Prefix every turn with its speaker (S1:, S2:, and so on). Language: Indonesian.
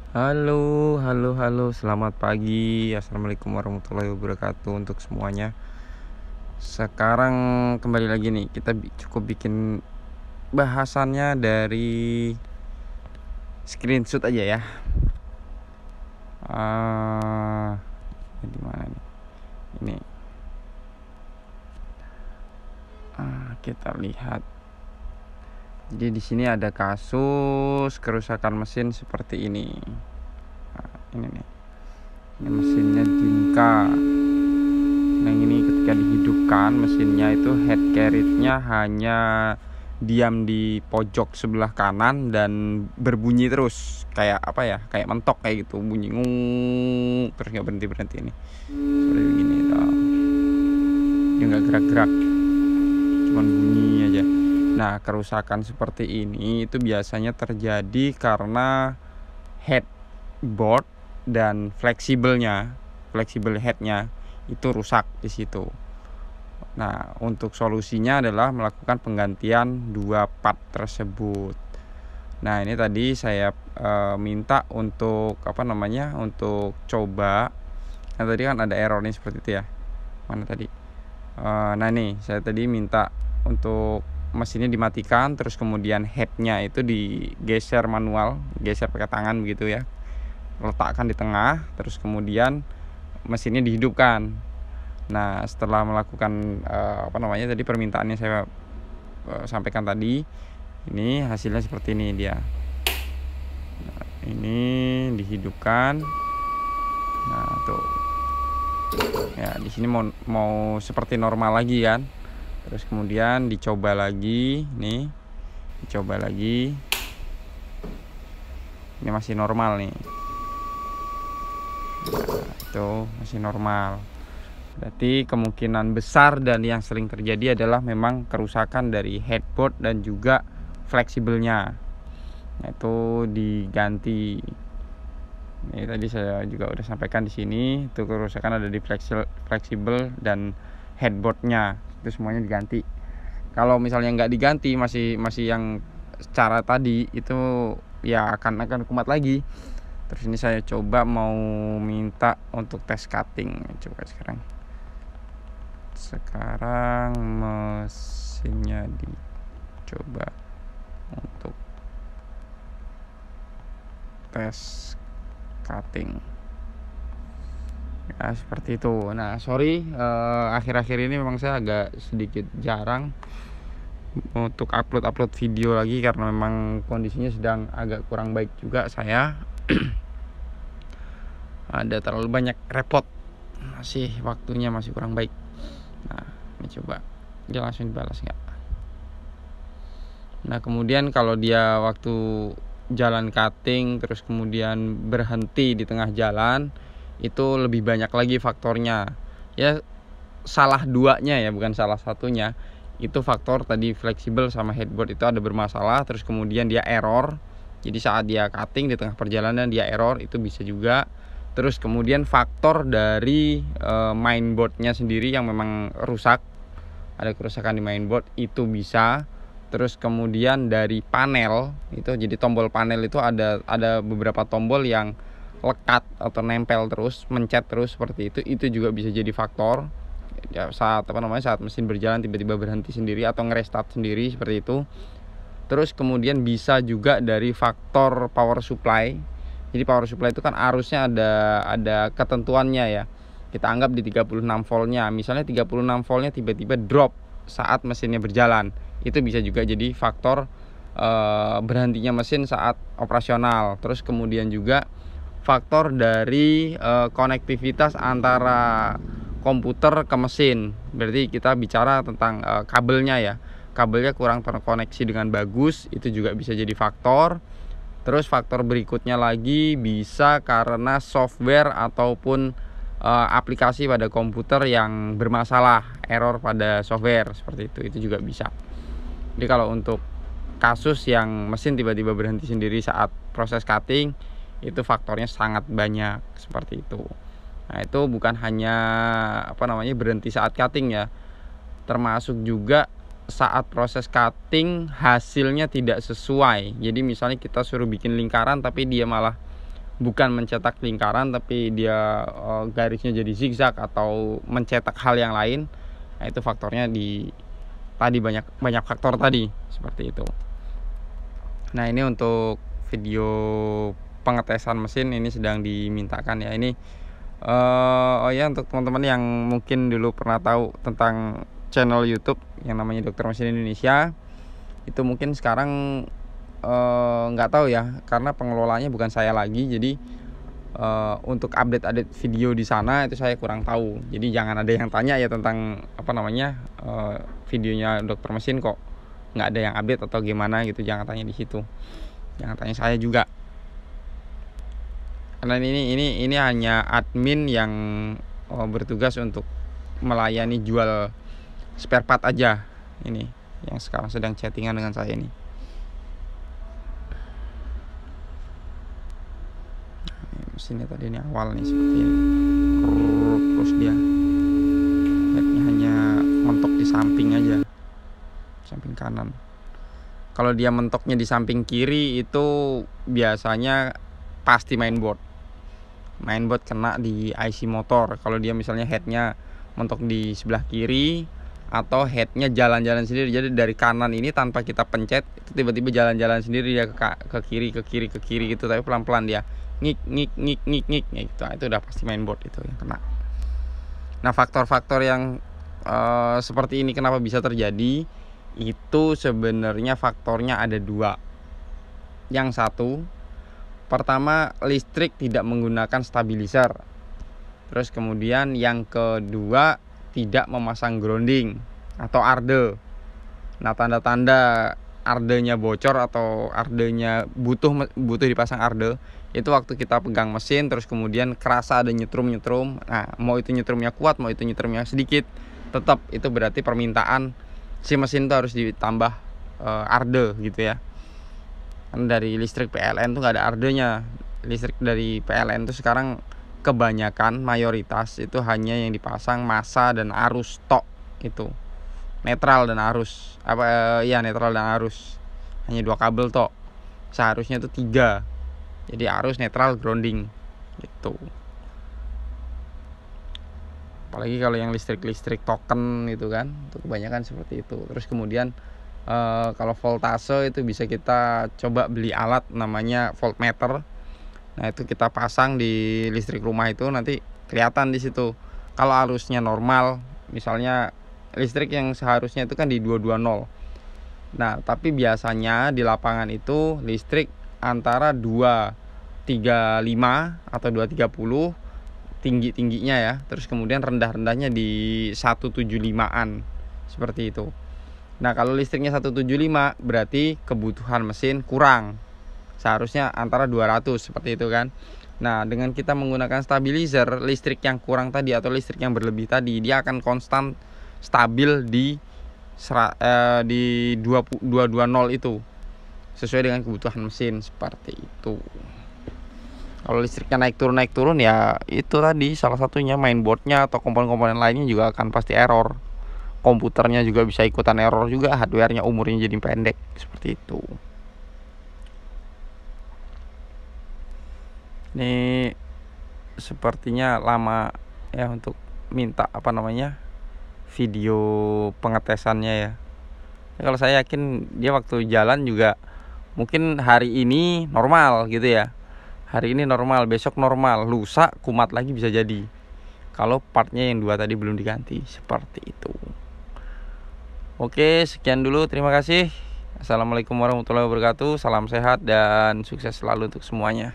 S1: Halo, selamat pagi. Assalamualaikum warahmatullahi wabarakatuh untuk semuanya. Sekarang kembali lagi nih, kita cukup bikin bahasannya dari screenshot aja ya. Di mana nih? Ini. Kita lihat. Jadi di sini ada kasus kerusakan mesin seperti ini. Ini nih. Ini mesinnya Dinka. Nah ini ketika dihidupkan mesinnya itu head carriage-nya hanya diam di pojok sebelah kanan dan berbunyi terus kayak apa ya, kayak mentok kayak gitu, bunyi ngung terus nggak berhenti ini seperti begini tuh. Dia nggak gerak-gerak, cuman bunyi aja. Nah kerusakan seperti ini itu biasanya terjadi karena headboard dan fleksibel headnya itu rusak di situ. Nah, untuk solusinya adalah melakukan penggantian dua part tersebut. Nah, ini tadi saya minta untuk untuk coba. Nah, tadi kan ada error nih seperti itu ya. Mana tadi? Nah, nih saya tadi minta untuk mesinnya dimatikan, terus kemudian headnya itu digeser manual, geser pakai tangan begitu ya. Letakkan di tengah, terus kemudian mesinnya dihidupkan. Nah setelah melakukan tadi permintaannya saya sampaikan tadi, ini hasilnya seperti ini dia. Nah, ini dihidupkan. Nah tuh ya, di sini mau seperti normal lagi kan. Terus kemudian dicoba lagi, ini masih normal nih. Nah, itu masih normal. Berarti kemungkinan besar dan yang sering terjadi adalah memang kerusakan dari headboard dan juga fleksibelnya. Nah, itu diganti. Ini tadi saya juga udah sampaikan di sini, itu kerusakan ada di fleksibel dan headboardnya, itu semuanya diganti. Kalau misalnya nggak diganti, masih yang cara tadi itu ya akan kumat lagi. Terus ini saya coba mau minta untuk tes cutting. Coba sekarang mesinnya dicoba untuk tes cutting ya, seperti itu. Nah sorry, akhir-akhir ini memang saya agak sedikit jarang untuk upload video lagi karena memang kondisinya sedang agak kurang baik juga saya. Ada terlalu banyak repot, masih waktunya masih kurang baik. Nah ini coba dia langsung dibalas nggak. Nah kemudian kalau dia waktu jalan cutting terus kemudian berhenti di tengah jalan, itu lebih banyak lagi faktornya ya. Salah duanya ya, bukan salah satunya. Itu faktor tadi fleksibel sama headboard itu ada bermasalah, terus kemudian dia error. Jadi saat dia cutting di tengah perjalanan dia error, itu bisa juga. Terus kemudian faktor dari mainboardnya sendiri yang memang rusak, ada kerusakan di mainboard itu bisa. Terus kemudian dari panel itu, jadi tombol panel itu ada beberapa tombol yang lekat atau nempel terus, mencet terus seperti itu juga bisa jadi faktor ya, saat saat mesin berjalan tiba-tiba berhenti sendiri atau ngerestart sendiri seperti itu. Terus kemudian bisa juga dari faktor power supply. Jadi power supply itu kan arusnya ada ketentuannya ya. Kita anggap di 36 voltnya. Misalnya 36 voltnya tiba-tiba drop saat mesinnya berjalan. Itu bisa juga jadi faktor berhentinya mesin saat operasional. Terus kemudian juga faktor dari konektivitas antara komputer ke mesin. Berarti kita bicara tentang kabelnya ya. Kabelnya kurang terkoneksi dengan bagus, itu juga bisa jadi faktor. Terus faktor berikutnya lagi bisa karena software ataupun aplikasi pada komputer yang bermasalah, error pada software seperti itu juga bisa. Jadi kalau untuk kasus yang mesin tiba-tiba berhenti sendiri saat proses cutting, itu faktornya sangat banyak seperti itu. Nah itu bukan hanya berhenti saat cutting ya, termasuk juga saat proses cutting hasilnya tidak sesuai. Jadi misalnya kita suruh bikin lingkaran tapi dia malah bukan mencetak lingkaran tapi dia garisnya jadi zigzag atau mencetak hal yang lain. Nah, itu faktornya di tadi banyak faktor tadi seperti itu. Nah, ini untuk video pengetesan mesin ini sedang dimintakan ya. Ini oh ya, untuk teman-teman yang mungkin dulu pernah tahu tentang channel YouTube yang namanya Dokter Mesin Indonesia, itu mungkin sekarang nggak tahu ya, karena pengelolanya bukan saya lagi. Jadi untuk update video di sana itu saya kurang tahu. Jadi jangan ada yang tanya ya tentang apa namanya videonya Dokter Mesin kok nggak ada yang update atau gimana gitu. Jangan tanya di situ, jangan tanya saya juga, karena ini hanya admin yang bertugas untuk melayani jual spare part aja. Ini yang sekarang sedang chattingan dengan saya ini. Mesinnya tadi ini awal nih seperti ini, terus dia headnya hanya mentok di samping aja, samping kanan. Kalau dia mentoknya di samping kiri itu biasanya pasti mainboard kena di IC motor. Kalau dia misalnya headnya mentok di sebelah kiri atau headnya jalan-jalan sendiri, jadi dari kanan ini tanpa kita pencet itu tiba-tiba jalan-jalan sendiri dia ke kiri gitu, tapi pelan-pelan dia ngik gitu. Nah, itu udah pasti mainboard itu yang kena. Nah, faktor-faktor yang seperti ini kenapa bisa terjadi itu sebenarnya faktornya ada dua. Yang satu, pertama listrik tidak menggunakan stabilizer. Terus kemudian yang kedua tidak memasang grounding atau arde. Nah, tanda-tanda ardenya bocor atau ardenya butuh dipasang arde itu waktu kita pegang mesin terus kemudian kerasa ada nyetrum. Nah, mau itu nyetrumnya kuat mau itu nyetrumnya sedikit, tetap itu berarti permintaan si mesin itu harus ditambah arde gitu ya. Kan dari listrik PLN tuh nggak ada ardenya. Listrik dari PLN tuh sekarang kebanyakan mayoritas itu hanya yang dipasang massa dan arus tok, itu netral dan arus netral dan arus, hanya 2 kabel tok. Seharusnya itu 3, jadi arus, netral, grounding gitu. Apalagi kalau yang listrik token itu kan, itu kebanyakan seperti itu. Terus kemudian kalau voltase itu bisa kita coba beli alat namanya voltmeter. Nah, itu kita pasang di listrik rumah itu nanti kelihatan di situ. Kalau arusnya normal, misalnya listrik yang seharusnya itu kan di 220. Nah, tapi biasanya di lapangan itu listrik antara 235 atau 230 tingginya ya. Terus kemudian rendah-rendahnya di 175-an seperti itu. Nah, kalau listriknya 175 berarti kebutuhan mesin kurang. Seharusnya antara 200 seperti itu kan. Nah, dengan kita menggunakan stabilizer, listrik yang kurang tadi atau listrik yang berlebih tadi dia akan konstan stabil di 220 itu sesuai dengan kebutuhan mesin seperti itu. Kalau listriknya naik turun ya itu tadi salah satunya mainboardnya atau komponen-komponen lainnya juga akan pasti error. Komputernya juga bisa ikutan error juga, hardwarenya umurnya jadi pendek seperti itu. Ini sepertinya lama ya untuk minta video pengetesannya ya. Kalau saya yakin dia waktu jalan juga mungkin hari ini normal gitu ya. Hari ini normal, besok normal, lusa kumat lagi bisa jadi. Kalau partnya yang 2 tadi belum diganti seperti itu. Oke, sekian dulu, terima kasih. Assalamualaikum warahmatullahi wabarakatuh. Salam sehat dan sukses selalu untuk semuanya.